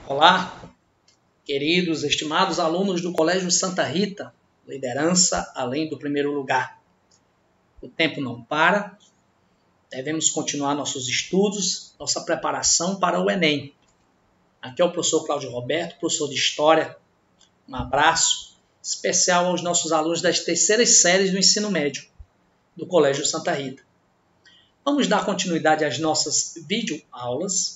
Olá, queridos, estimados alunos do Colégio Santa Rita, liderança além do primeiro lugar. O tempo não para, devemos continuar nossos estudos, nossa preparação para o Enem. Aqui é o professor Cláudio Roberto, professor de História. Um abraço especial aos nossos alunos das terceiras séries do ensino médio do Colégio Santa Rita. Vamos dar continuidade às nossas videoaulas,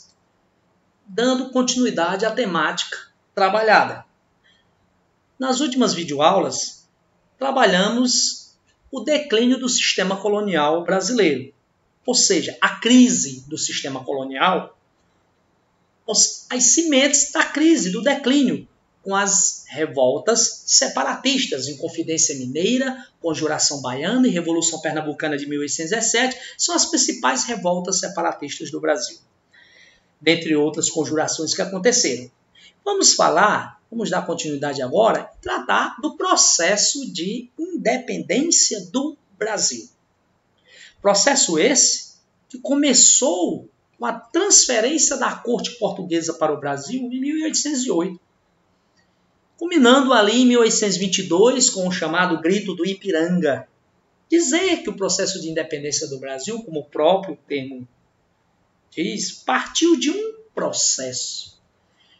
dando continuidade à temática trabalhada. Nas últimas videoaulas, trabalhamos o declínio do sistema colonial brasileiro, ou seja, a crise do sistema colonial, as sementes da crise, do declínio, com as revoltas separatistas, Inconfidência Mineira, Conjuração Baiana e Revolução Pernambucana de 1817, são as principais revoltas separatistas do Brasil, dentre outras conjurações que aconteceram. Vamos dar continuidade agora e tratar do processo de independência do Brasil. Processo esse que começou com a transferência da corte portuguesa para o Brasil em 1808, culminando ali em 1822 com o chamado Grito do Ipiranga. Dizer que o processo de independência do Brasil, como o próprio termo diz, partiu de um processo.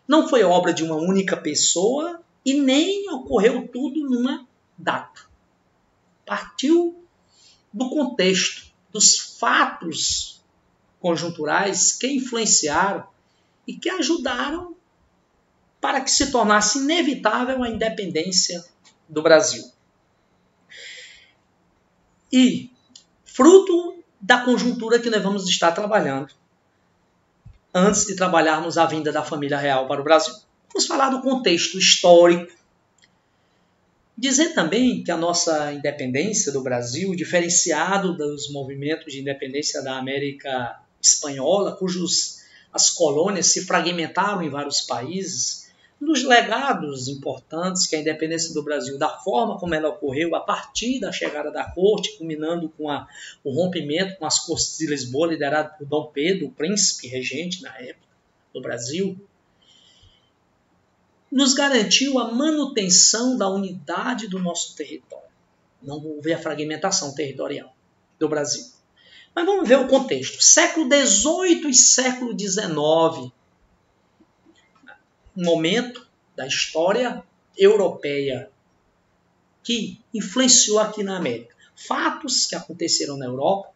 Não foi obra de uma única pessoa e nem ocorreu tudo numa data. Partiu do contexto, dos fatos conjunturais que influenciaram e que ajudaram para que se tornasse inevitável a independência do Brasil. E, fruto da conjuntura que nós vamos estar trabalhando, antes de trabalharmos a vinda da família real para o Brasil. Vamos falar do contexto histórico. Dizer também que a nossa independência do Brasil, diferenciado dos movimentos de independência da América Espanhola, as colônias se fragmentaram em vários países, um dos legados importantes que a independência do Brasil, da forma como ela ocorreu a partir da chegada da corte, culminando com o rompimento com as cortes de Lisboa, liderado por Dom Pedro, o príncipe regente na época do Brasil, nos garantiu a manutenção da unidade do nosso território. Não houve a fragmentação territorial do Brasil. Mas vamos ver o contexto. Século XVIII e século XIX, um momento da história europeia que influenciou aqui na América. Fatos que aconteceram na Europa,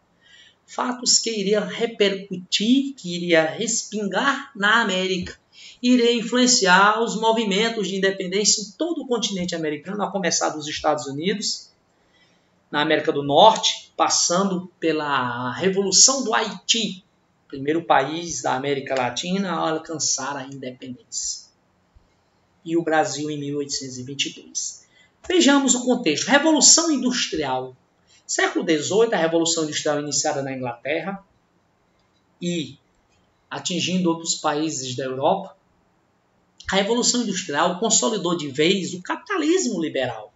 fatos que iriam repercutir, que iriam respingar na América, iriam influenciar os movimentos de independência em todo o continente americano, a começar dos Estados Unidos, na América do Norte, passando pela Revolução do Haiti, primeiro país da América Latina a alcançar a independência. E o Brasil em 1822. Vejamos o contexto. Revolução Industrial. Século XVIII, a Revolução Industrial iniciada na Inglaterra e atingindo outros países da Europa. A Revolução Industrial consolidou de vez o capitalismo liberal.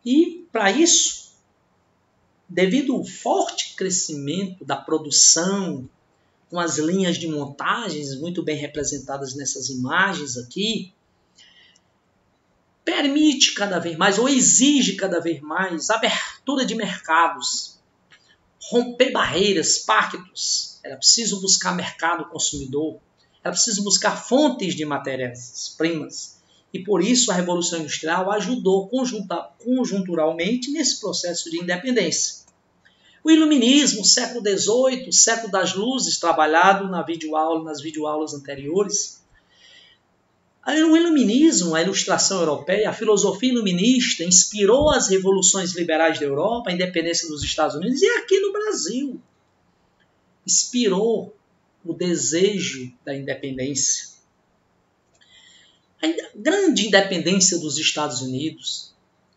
E, para isso, devido ao forte crescimento da produção, com as linhas de montagens muito bem representadas nessas imagens aqui, permite cada vez mais, ou exige cada vez mais, abertura de mercados, romper barreiras, pactos. Era preciso buscar mercado consumidor, era preciso buscar fontes de matérias-primas. E por isso a Revolução Industrial ajudou conjunturalmente nesse processo de independência. O Iluminismo, século XVIII, século das luzes, trabalhado nas videoaulas anteriores. O Iluminismo, a ilustração europeia, a filosofia iluminista inspirou as revoluções liberais da Europa, a independência dos Estados Unidos e aqui no Brasil. Inspirou o desejo da independência. A grande independência dos Estados Unidos,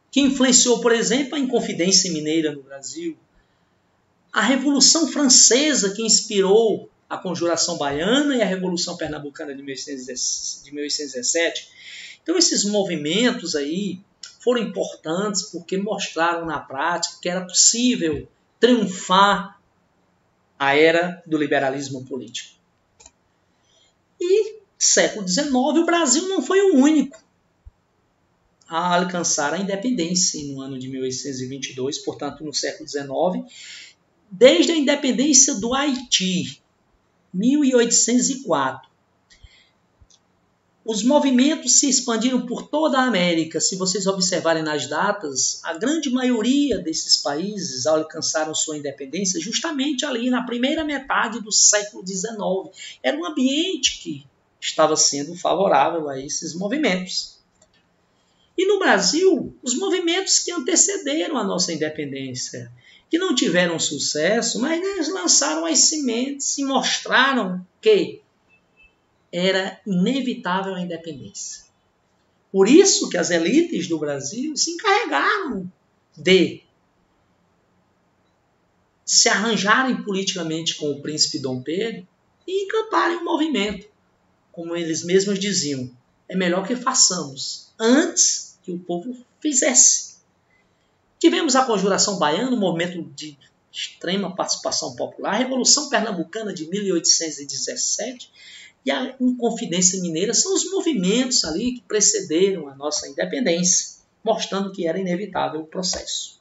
que influenciou, por exemplo, a Inconfidência Mineira no Brasil, a Revolução Francesa, que inspirou a Conjuração Baiana e a Revolução Pernambucana de 1817. Então, esses movimentos aí foram importantes porque mostraram na prática que era possível triunfar a era do liberalismo político. E século XIX, o Brasil não foi o único a alcançar a independência no ano de 1822, portanto, no século XIX, desde a independência do Haiti, 1804. Os movimentos se expandiram por toda a América. Se vocês observarem nas datas, a grande maioria desses países alcançaram sua independência justamente ali na primeira metade do século XIX. Era um ambiente que estava sendo favorável a esses movimentos. E no Brasil, os movimentos que antecederam a nossa independência, que não tiveram sucesso, mas eles lançaram as sementes e mostraram que era inevitável a independência. Por isso que as elites do Brasil se encarregaram de se arranjarem politicamente com o príncipe Dom Pedro e encamparem o movimento. Como eles mesmos diziam, é melhor que façamos antes que o povo fizesse. Tivemos a Conjuração Baiana, um movimento de extrema participação popular, a Revolução Pernambucana de 1817, e a Inconfidência Mineira são os movimentos ali que precederam a nossa independência, mostrando que era inevitável o processo.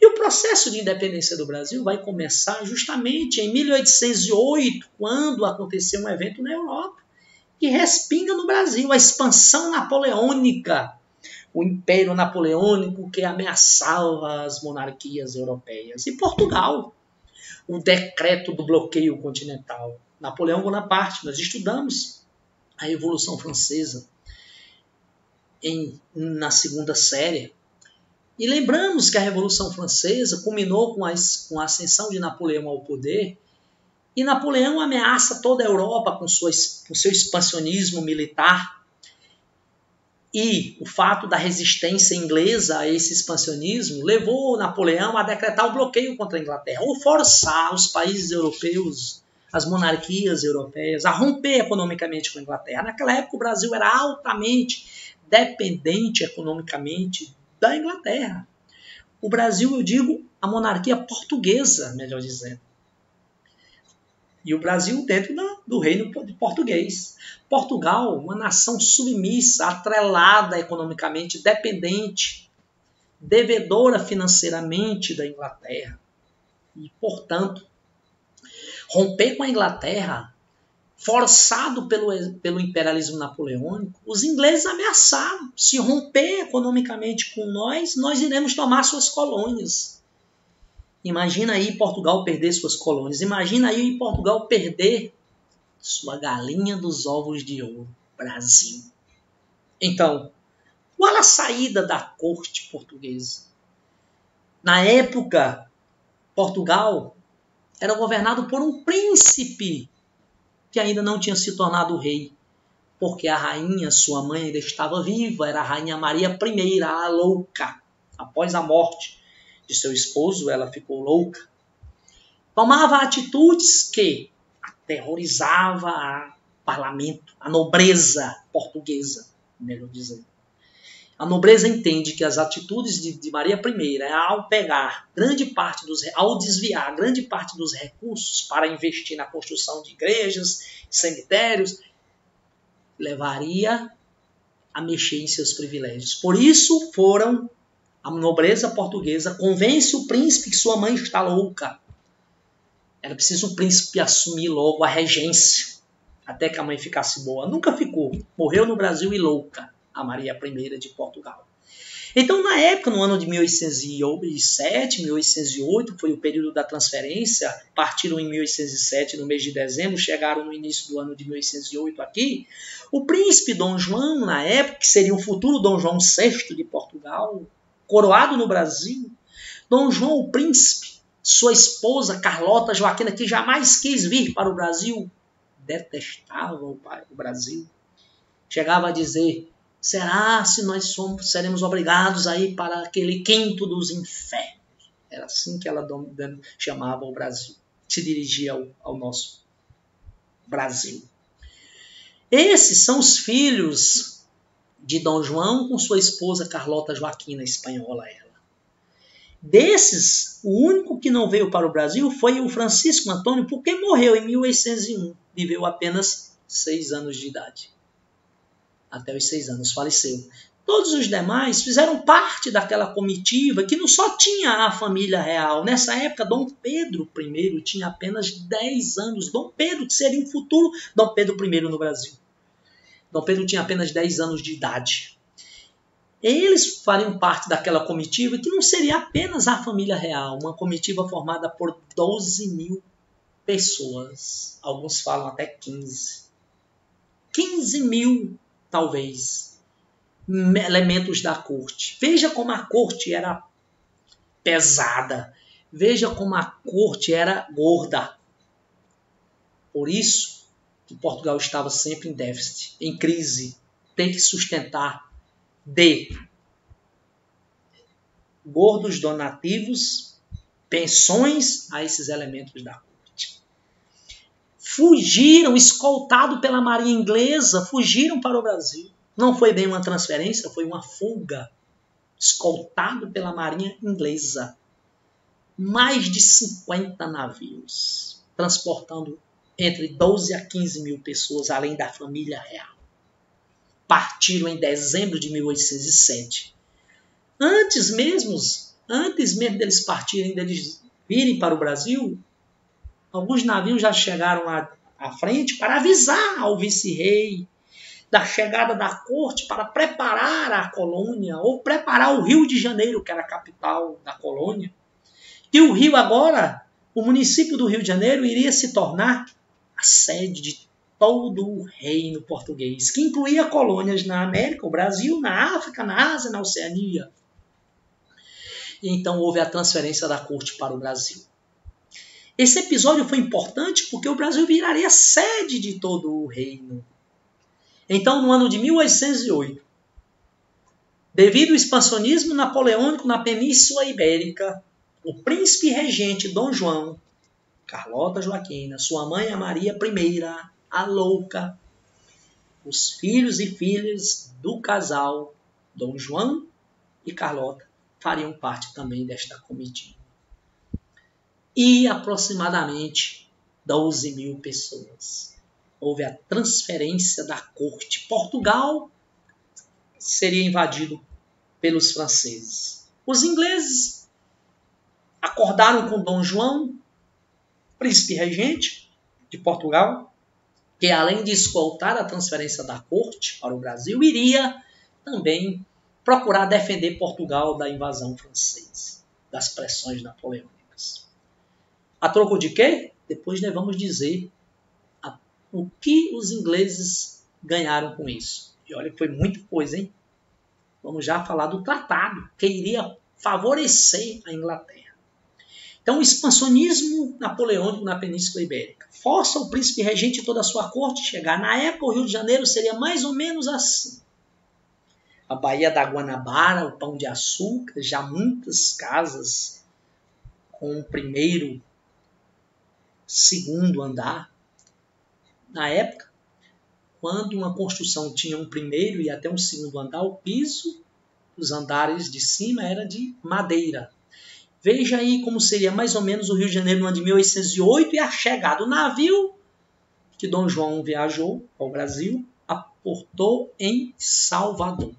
E o processo de independência do Brasil vai começar justamente em 1808, quando aconteceu um evento na Europa, que respinga no Brasil, a expansão napoleônica, o Império Napoleônico que ameaçava as monarquias europeias. E Portugal, o decreto do bloqueio continental. Napoleão Bonaparte, nós estudamos a Revolução Francesa na segunda série. E lembramos que a Revolução Francesa culminou com a ascensão de Napoleão ao poder, e Napoleão ameaça toda a Europa com seu expansionismo militar, e o fato da resistência inglesa a esse expansionismo levou Napoleão a decretar o bloqueio contra a Inglaterra, ou forçar os países europeus, as monarquias europeias, a romper economicamente com a Inglaterra. Naquela época o Brasil era altamente dependente economicamente da Inglaterra. O Brasil, eu digo, a monarquia portuguesa, melhor dizendo. E o Brasil dentro do reino português. Portugal, uma nação submissa, atrelada economicamente, dependente, devedora financeiramente da Inglaterra. E, portanto, romper com a Inglaterra, forçado pelo imperialismo napoleônico, os ingleses ameaçaram. Se romper economicamente com nós iremos tomar suas colônias. Imagina aí Portugal perder suas colônias. Imagina aí Portugal perder sua galinha dos ovos de ouro, Brasil. Então, qual a saída da corte portuguesa? Na época, Portugal era governado por um príncipe que ainda não tinha se tornado rei, porque a rainha, sua mãe, ainda estava viva, era a rainha Maria I, a louca. Após a morte de seu esposo, ela ficou louca. Tomava atitudes que aterrorizava o parlamento, a nobreza portuguesa, melhor dizendo. A nobreza entende que as atitudes de Maria I, ao desviar grande parte dos recursos para investir na construção de igrejas, cemitérios, levaria a mexer em seus privilégios. Por isso a nobreza portuguesa convence o príncipe que sua mãe está louca. Era preciso o príncipe assumir logo a regência, até que a mãe ficasse boa. Nunca ficou. Morreu no Brasil e louca, a Maria I de Portugal. Então, na época, no ano de 1807, 1808, foi o período da transferência, partiram em 1807, no mês de dezembro, chegaram no início do ano de 1808 aqui, o príncipe Dom João, na época, que seria o futuro Dom João VI de Portugal, coroado no Brasil, Dom João, o príncipe, sua esposa Carlota Joaquina, que jamais quis vir para o Brasil, detestava o Brasil, chegava a dizer: será se nós seremos obrigados a ir para aquele quinto dos infernos? Era assim que ela chamava o Brasil, se dirigia ao nosso Brasil. Esses são os filhos de Dom João com sua esposa Carlota Joaquina, espanhola ela. Desses, o único que não veio para o Brasil foi o Francisco Antônio, porque morreu em 1801, viveu apenas 6 anos de idade. até os 6 anos, faleceu. Todos os demais fizeram parte daquela comitiva que não só tinha a família real. Nessa época, Dom Pedro I tinha apenas 10 anos. Dom Pedro, que seria o futuro Dom Pedro I no Brasil. Dom Pedro tinha apenas 10 anos de idade. Eles fariam parte daquela comitiva que não seria apenas a família real, uma comitiva formada por 12 mil pessoas. Alguns falam até 15. 15 mil, talvez, elementos da corte. Veja como a corte era pesada. Veja como a corte era gorda. Por isso que Portugal estava sempre em déficit, em crise. Tem que sustentar de gordos donativos, pensões a esses elementos da corte. Fugiram, escoltados pela marinha inglesa, fugiram para o Brasil. Não foi bem uma transferência, foi uma fuga. Escoltado pela marinha inglesa. Mais de 50 navios, transportando entre 12 a 15 mil pessoas, além da família real. Partiram em dezembro de 1807. Antes mesmo deles partirem, deles virem para o Brasil, alguns navios já chegaram lá à frente para avisar ao vice-rei da chegada da corte, para preparar a colônia, ou preparar o Rio de Janeiro, que era a capital da colônia. E o Rio agora, o município do Rio de Janeiro, iria se tornar a sede de todo o reino português, que incluía colônias na América, o Brasil, na África, na Ásia, na Oceania. E então houve a transferência da corte para o Brasil. Esse episódio foi importante porque o Brasil viraria sede de todo o reino. Então, no ano de 1808, devido ao expansionismo napoleônico na Península Ibérica, o príncipe regente Dom João, Carlota Joaquina, sua mãe a Maria I, a louca, os filhos e filhas do casal Dom João e Carlota fariam parte também desta comitiva. E aproximadamente 12 mil pessoas. Houve a transferência da corte. Portugal seria invadido pelos franceses. Os ingleses acordaram com Dom João, príncipe regente de Portugal, que além de escoltar a transferência da corte para o Brasil, iria também procurar defender Portugal da invasão francesa, das pressões napoleônicas. A troco de quê? Depois nós vamos dizer o que os ingleses ganharam com isso. E olha que foi muita coisa, hein? Vamos já falar do tratado, que iria favorecer a Inglaterra. Então, o expansionismo napoleônico na Península Ibérica força o príncipe regente e toda a sua corte a chegar. Na época, o Rio de Janeiro seria mais ou menos assim. A Baía da Guanabara, o Pão de Açúcar, já muitas casas com o primeiro, segundo andar. Na época, quando uma construção tinha um primeiro e até um segundo andar, o piso dos andares de cima era de madeira. Veja aí como seria mais ou menos o Rio de Janeiro no ano de 1808 e a chegada do navio que Dom João viajou ao Brasil, aportou em Salvador.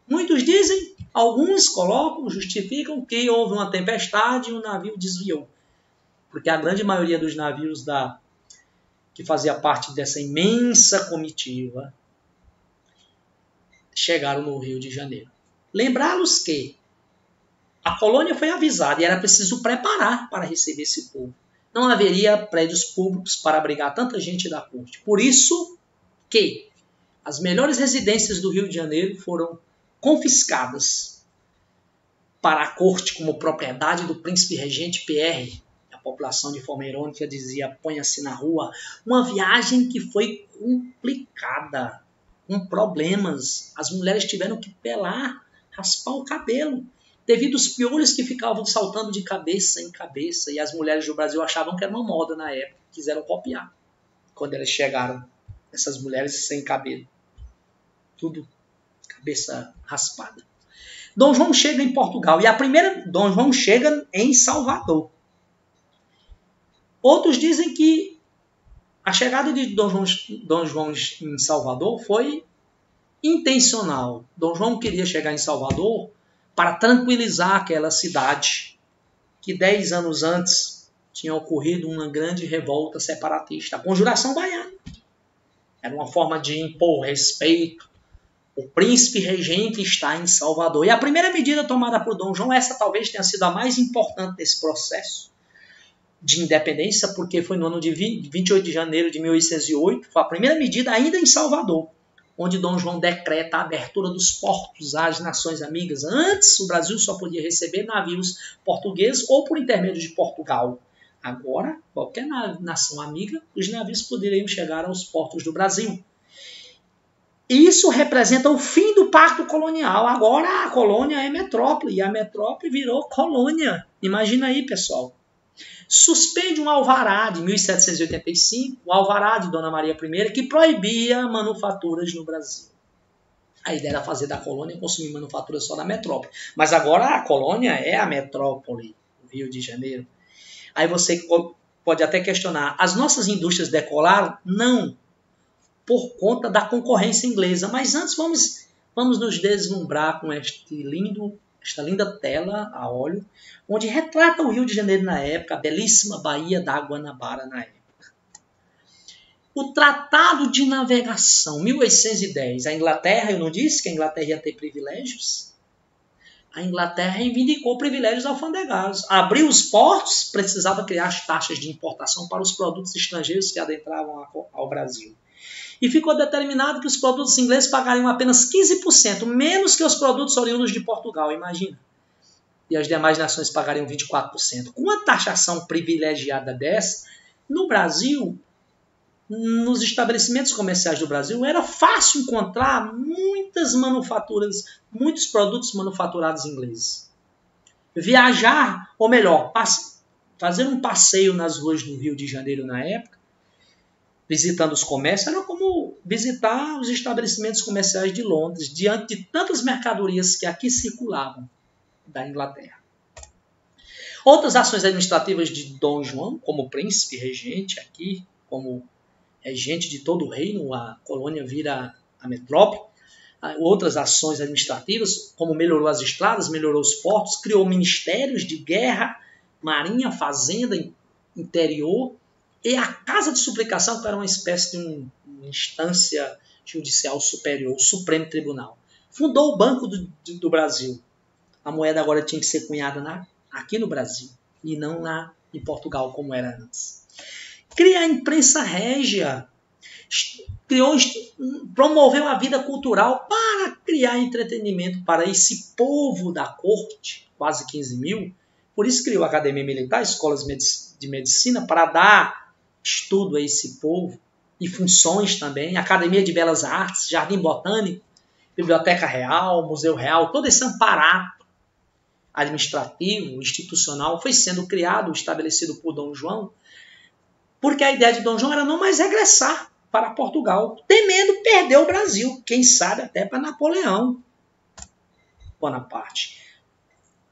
Muitos dizem, alguns colocam, justificam que houve uma tempestade e o navio desviou. Porque a grande maioria dos navios que fazia parte dessa imensa comitiva chegaram no Rio de Janeiro. Lembrá-los que a colônia foi avisada e era preciso preparar para receber esse povo. Não haveria prédios públicos para abrigar tanta gente da corte. Por isso que as melhores residências do Rio de Janeiro foram confiscadas para a corte como propriedade do príncipe regente Pierre. A população de forma irônica dizia, ponha-se na rua. Uma viagem que foi complicada, com problemas. As mulheres tiveram que pelar, raspar o cabelo, devido aos piolhos que ficavam saltando de cabeça em cabeça. E as mulheres do Brasil achavam que era uma moda na época, quiseram copiar. Quando elas chegaram, essas mulheres sem cabelo, tudo cabeça raspada. Dom João chega em Portugal, e a primeira, Dom João chega em Salvador. Outros dizem que a chegada de Dom João em Salvador foi intencional. Dom João queria chegar em Salvador para tranquilizar aquela cidade que 10 anos antes tinha ocorrido uma grande revolta separatista, a Conjuração Baiana. Era uma forma de impor respeito. O príncipe regente está em Salvador. E a primeira medida tomada por Dom João, essa talvez tenha sido a mais importante desse processo de independência, porque foi no ano de 28 de janeiro de 1808, foi a primeira medida ainda em Salvador, onde Dom João decreta a abertura dos portos às nações amigas. Antes, o Brasil só podia receber navios portugueses ou por intermédio de Portugal. Agora, qualquer nação amiga, os navios poderiam chegar aos portos do Brasil. Isso representa o fim do pacto colonial. Agora a colônia é metrópole e a metrópole virou colônia. Imagina aí, pessoal. Suspende um alvará de 1785, o alvará de Dona Maria I, que proibia manufaturas no Brasil. A ideia era fazer da colônia consumir manufaturas só da metrópole. Mas agora a colônia é a metrópole, o Rio de Janeiro. Aí você pode até questionar, as nossas indústrias decolaram? Não, por conta da concorrência inglesa. Mas antes vamos nos deslumbrar com esta linda tela a óleo, onde retrata o Rio de Janeiro na época, a belíssima Baía da Guanabara na época. O Tratado de Navegação, 1810. A Inglaterra, eu não disse que a Inglaterra ia ter privilégios? A Inglaterra reivindicou privilégios alfandegários. Abriu os portos, precisava criar as taxas de importação para os produtos estrangeiros que adentravam ao Brasil. E ficou determinado que os produtos ingleses pagariam apenas 15%, menos que os produtos oriundos de Portugal, imagina. E as demais nações pagariam 24%. Com uma taxação privilegiada dessa, no Brasil, nos estabelecimentos comerciais do Brasil, era fácil encontrar muitas manufaturas, muitos produtos manufaturados ingleses. Viajar, ou melhor, fazer um passeio nas ruas do Rio de Janeiro na época, visitando os comércios, era como visitar os estabelecimentos comerciais de Londres, diante de tantas mercadorias que aqui circulavam da Inglaterra. Outras ações administrativas de Dom João, como príncipe regente aqui, como regente de todo o reino, a colônia vira a metrópole. Outras ações administrativas, como melhorou as estradas, melhorou os portos, criou ministérios de guerra, marinha, fazenda, interior, e a Casa de Suplicação, que era uma espécie de uma instância judicial superior, o Supremo Tribunal. Fundou o Banco do Brasil. A moeda agora tinha que ser cunhada aqui no Brasil e não lá em Portugal, como era antes. Cria a imprensa régia. Promoveu a vida cultural para criar entretenimento para esse povo da corte, quase 15 mil. Por isso criou a Academia Militar, escolas de medicina, para dar estudo a esse povo e funções também. Academia de Belas Artes, Jardim Botânico, Biblioteca Real, Museu Real, todo esse aparato administrativo, institucional, foi sendo criado, estabelecido por Dom João, porque a ideia de Dom João era não mais regressar para Portugal, temendo perder o Brasil, quem sabe até para Napoleão Bonaparte.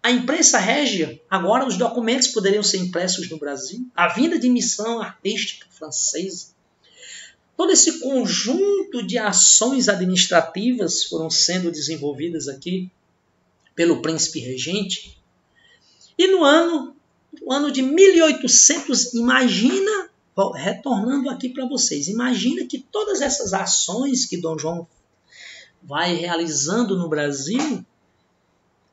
A imprensa régia, agora os documentos poderiam ser impressos no Brasil, a vinda de missão artística francesa. Todo esse conjunto de ações administrativas foram sendo desenvolvidas aqui pelo príncipe regente. E no ano de 1800, imagina, retornando aqui para vocês, imagina que todas essas ações que Dom João vai realizando no Brasil,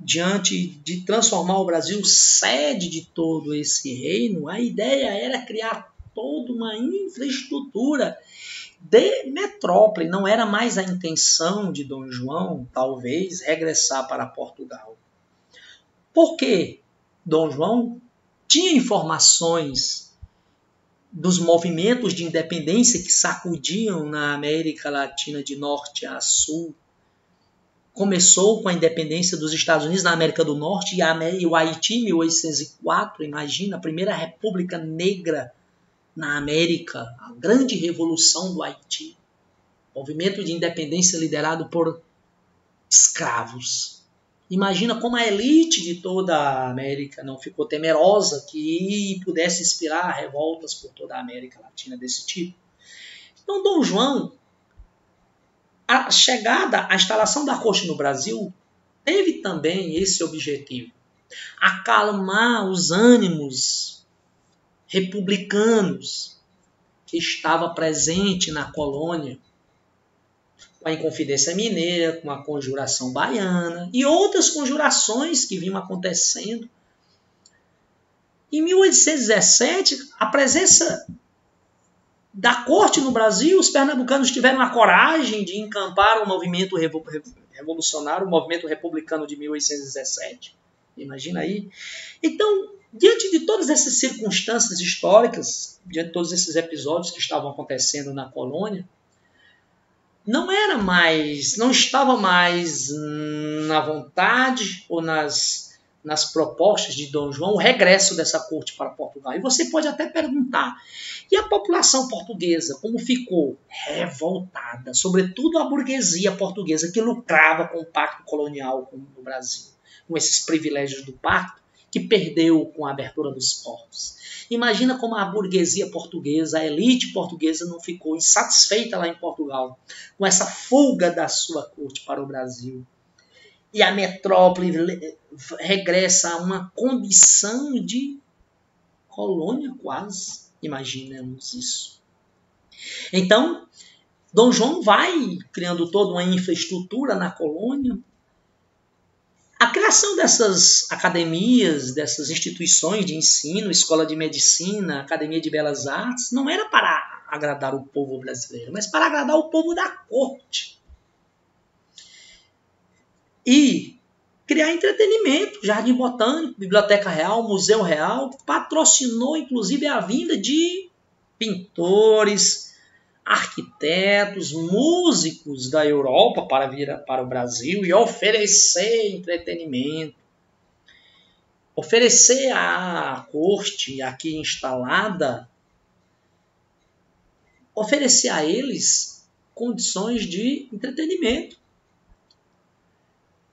diante de transformar o Brasil sede de todo esse reino, a ideia era criar toda uma infraestrutura de metrópole. Não era mais a intenção de Dom João, talvez, regressar para Portugal. Por quê? Dom João tinha informações dos movimentos de independência que sacudiam na América Latina de norte a sul. Começou com a independência dos Estados Unidos na América do Norte e o Haiti, em 1804, imagina, a primeira república negra na América, a grande revolução do Haiti. Movimento de independência liderado por escravos. Imagina como a elite de toda a América não ficou temerosa que pudesse inspirar revoltas por toda a América Latina desse tipo. Então, Dom João, a chegada, a instalação da corte no Brasil teve também esse objetivo: acalmar os ânimos republicanos que estava presente na colônia, com a Inconfidência Mineira, com a Conjuração Baiana e outras conjurações que vinham acontecendo. Em 1817, a presença da corte no Brasil, os pernambucanos tiveram a coragem de encampar o movimento revolucionário, o movimento republicano de 1817. Imagina aí. Então, diante de todas essas circunstâncias históricas, diante de todos esses episódios que estavam acontecendo na colônia, não estava mais na vontade ou nas propostas de Dom João o regresso dessa corte para Portugal. E você pode até perguntar, e a população portuguesa, como ficou? Revoltada, sobretudo a burguesia portuguesa que lucrava com o pacto colonial no Brasil, com esses privilégios do pacto, que perdeu com a abertura dos portos. Imagina como a burguesia portuguesa, a elite portuguesa não ficou insatisfeita lá em Portugal com essa fuga da sua corte para o Brasil. E a metrópole regressa a uma condição de colônia quase. Imaginemos isso. Então, Dom João vai criando toda uma infraestrutura na colônia. A criação dessas academias, dessas instituições de ensino, escola de medicina, academia de belas artes, não era para agradar o povo brasileiro, mas para agradar o povo da corte. E criar entretenimento, Jardim Botânico, Biblioteca Real, Museu Real, patrocinou inclusive a vinda de pintores, arquitetos, músicos da Europa para vir para o Brasil e oferecer entretenimento. Oferecer à corte aqui instalada, oferecer a eles condições de entretenimento.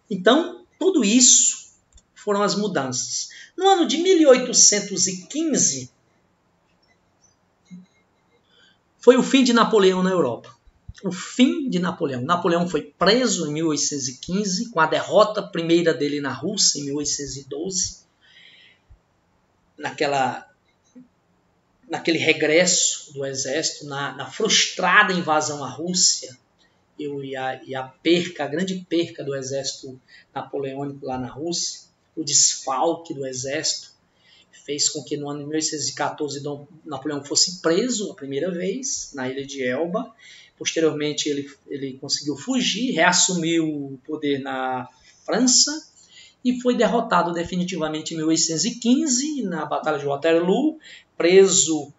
Então, tudo isso foram as mudanças. No ano de 1815, foi o fim de Napoleão na Europa. O fim de Napoleão. Napoleão foi preso em 1815, com a derrota primeira dele na Rússia, em 1812. Naquele regresso do exército, na frustrada invasão à Rússia, e a grande perca do exército napoleônico lá na Rússia, o desfalque do exército, fez com que no ano de 1814 Napoleão fosse preso a primeira vez na ilha de Elba. Posteriormente ele conseguiu fugir, reassumiu o poder na França e foi derrotado definitivamente em 1815 na Batalha de Waterloo, preso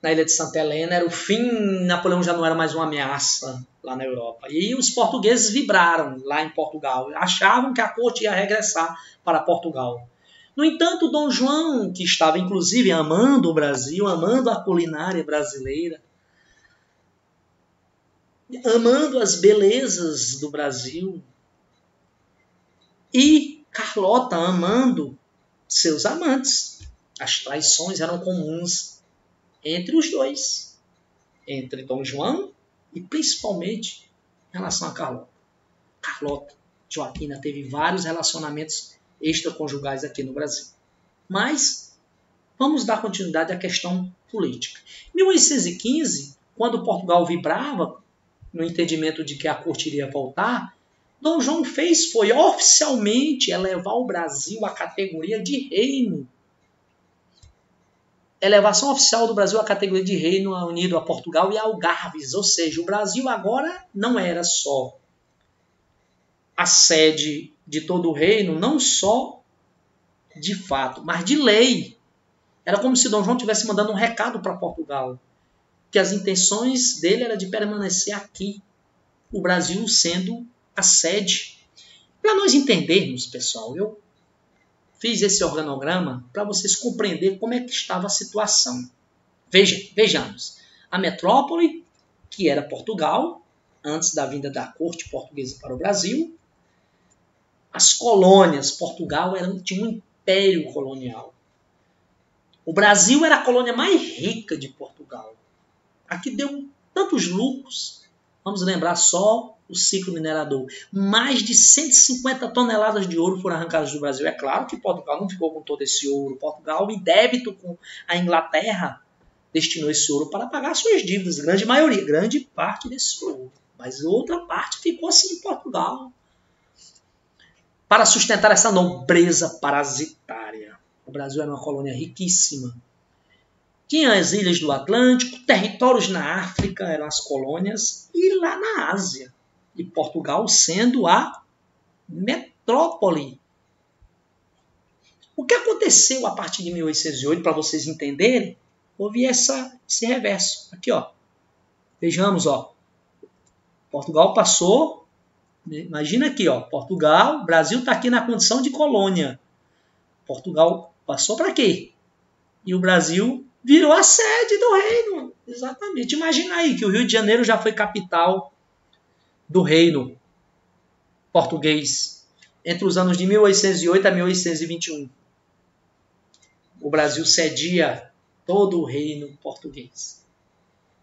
na ilha de Santa Helena. Era o fim, Napoleão já não era mais uma ameaça lá na Europa. E os portugueses vibraram lá em Portugal, achavam que a corte ia regressar para Portugal. No entanto, Dom João, que estava inclusive amando o Brasil, amando a culinária brasileira, amando as belezas do Brasil, e Carlota amando seus amantes. As traições eram comuns entre os dois, entre Dom João e principalmente em relação a Carlota. Carlota Joaquina teve vários relacionamentos extraconjugais aqui no Brasil. Mas vamos dar continuidade à questão política. Em 1815, quando Portugal vibrava no entendimento de que a corte iria voltar, Dom João foi oficialmente elevar o Brasil à categoria de reino. Elevação oficial do Brasil à categoria de reino unido a Portugal e Algarves. Ou seja, o Brasil agora não era só a sede de todo o reino, não só de fato, mas de lei. Era como se Dom João estivesse mandando um recado para Portugal, que as intenções dele era de permanecer aqui, o Brasil sendo a sede. Para nós entendermos, pessoal, eu fiz esse organograma para vocês compreenderem como é que estava a situação. Vejamos, a metrópole, que era Portugal, antes da vinda da corte portuguesa para o Brasil, as colônias, Portugal tinha um império colonial. O Brasil era a colônia mais rica de Portugal. Aqui deu tantos lucros Vamos lembrar só o ciclo minerador. Mais de 150 toneladas de ouro foram arrancadas do Brasil. É claro que Portugal não ficou com todo esse ouro. Portugal, em débito com a Inglaterra, destinou esse ouro para pagar suas dívidas. Grande maioria, grande parte desse ouro. Mas outra parte ficou assim em Portugal. Para sustentar essa nobreza parasitária. O Brasil era uma colônia riquíssima. Tinha as ilhas do Atlântico, territórios na África, eram as colônias, e lá na Ásia. E Portugal sendo a metrópole. O que aconteceu a partir de 1808, para vocês entenderem, houve esse reverso. Aqui, ó. Vejamos, ó. Portugal passou, imagina aqui, ó. Portugal, o Brasil está aqui na condição de colônia. Portugal passou para quê? E o Brasil virou a sede do reino. Exatamente. Imagina aí que o Rio de Janeiro já foi capital do reino português entre os anos de 1808 a 1821. O Brasil cedia todo o reino português.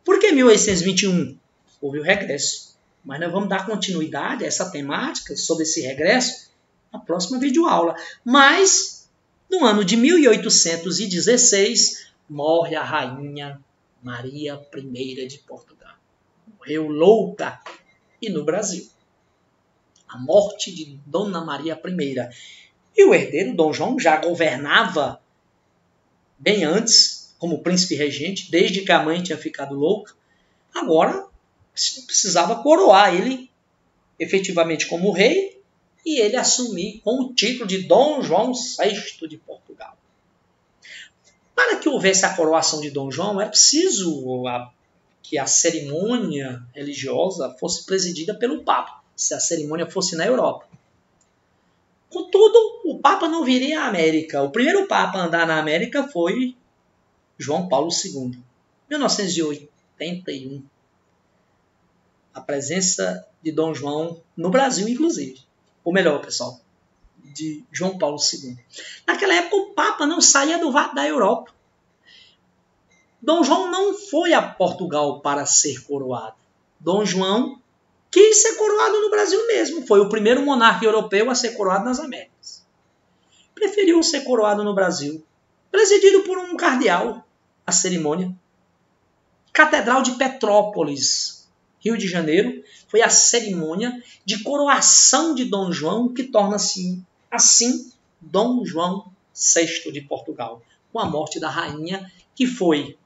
Por que 1821? Houve o regresso. Mas nós vamos dar continuidade a essa temática sobre esse regresso na próxima videoaula. Mas, no ano de 1816, morre a rainha Maria I de Portugal. Morreu louca. E no Brasil, a morte de Dona Maria I. E o herdeiro, Dom João, já governava bem antes, como príncipe regente, desde que a mãe tinha ficado louca. Agora, precisava coroar ele efetivamente como rei e ele assumir com o título de Dom João VI de Portugal. Para que houvesse a coroação de Dom João, era preciso que a cerimônia religiosa fosse presidida pelo Papa, se a cerimônia fosse na Europa. Contudo, o Papa não viria à América. O primeiro Papa a andar na América foi João Paulo II, 1981. A presença de Dom João no Brasil, inclusive. Ou melhor, pessoal, de João Paulo II. Naquela época, o Papa não saía da Europa. Dom João não foi a Portugal para ser coroado. Dom João quis ser coroado no Brasil mesmo. Foi o primeiro monarca europeu a ser coroado nas Américas. Preferiu ser coroado no Brasil, presidido por um cardeal, a cerimônia. Catedral de Petrópolis, Rio de Janeiro, foi a cerimônia de coroação de Dom João, que torna-se, assim, Dom João VI de Portugal, com a morte da rainha, que foi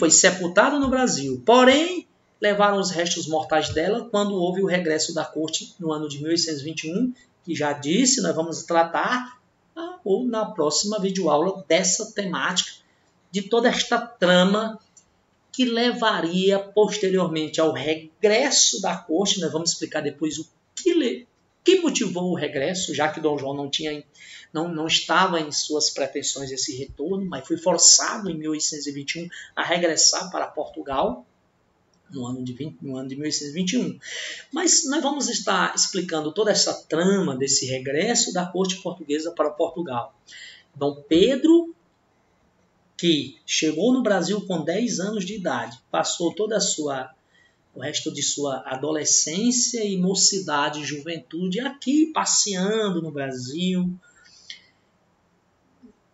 sepultada no Brasil. Porém, levaram os restos mortais dela quando houve o regresso da corte no ano de 1821, que já disse, nós vamos tratar na próxima videoaula dessa temática, de toda esta trama que levaria posteriormente ao regresso da corte. Nós vamos explicar depois o que motivou o regresso, já que Dom João não estava em suas pretensões esse retorno, mas foi forçado em 1821 a regressar para Portugal, no ano de 1821. Mas nós vamos estar explicando toda essa trama desse regresso da corte portuguesa para Portugal. Dom Pedro, que chegou no Brasil com 10 anos de idade, passou o resto de sua adolescência e mocidade e juventude aqui passeando no Brasil,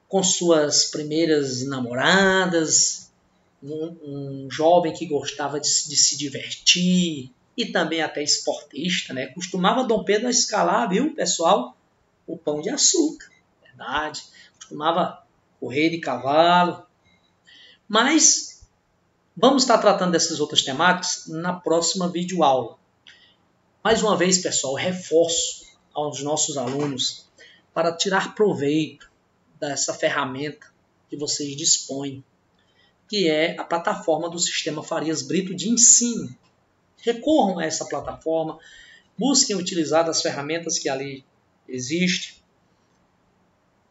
com suas primeiras namoradas, um jovem que gostava de se divertir e também até esportista, né? Costumava Dom Pedro a escalar, viu, pessoal? O Pão de Açúcar, verdade. Costumava correr de cavalo. Mas vamos estar tratando dessas outras temáticas na próxima videoaula. Mais uma vez, pessoal, reforço aos nossos alunos para tirar proveito dessa ferramenta que vocês dispõem, que é a plataforma do Sistema Farias Brito de ensino. Recorram a essa plataforma, busquem utilizar as ferramentas que ali existem,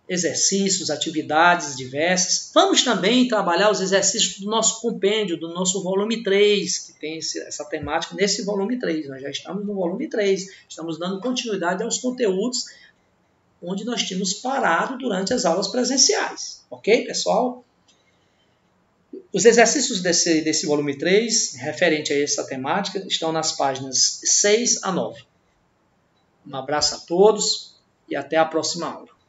exercícios, atividades diversas. Vamos também trabalhar os exercícios do nosso compêndio, do nosso volume 3, que tem essa temática nesse volume 3. Nós já estamos no volume 3, estamos dando continuidade aos conteúdos onde nós tínhamos parado durante as aulas presenciais. Ok, pessoal? Os exercícios desse volume 3, referente a essa temática, estão nas páginas 6 a 9. Um abraço a todos e até a próxima aula.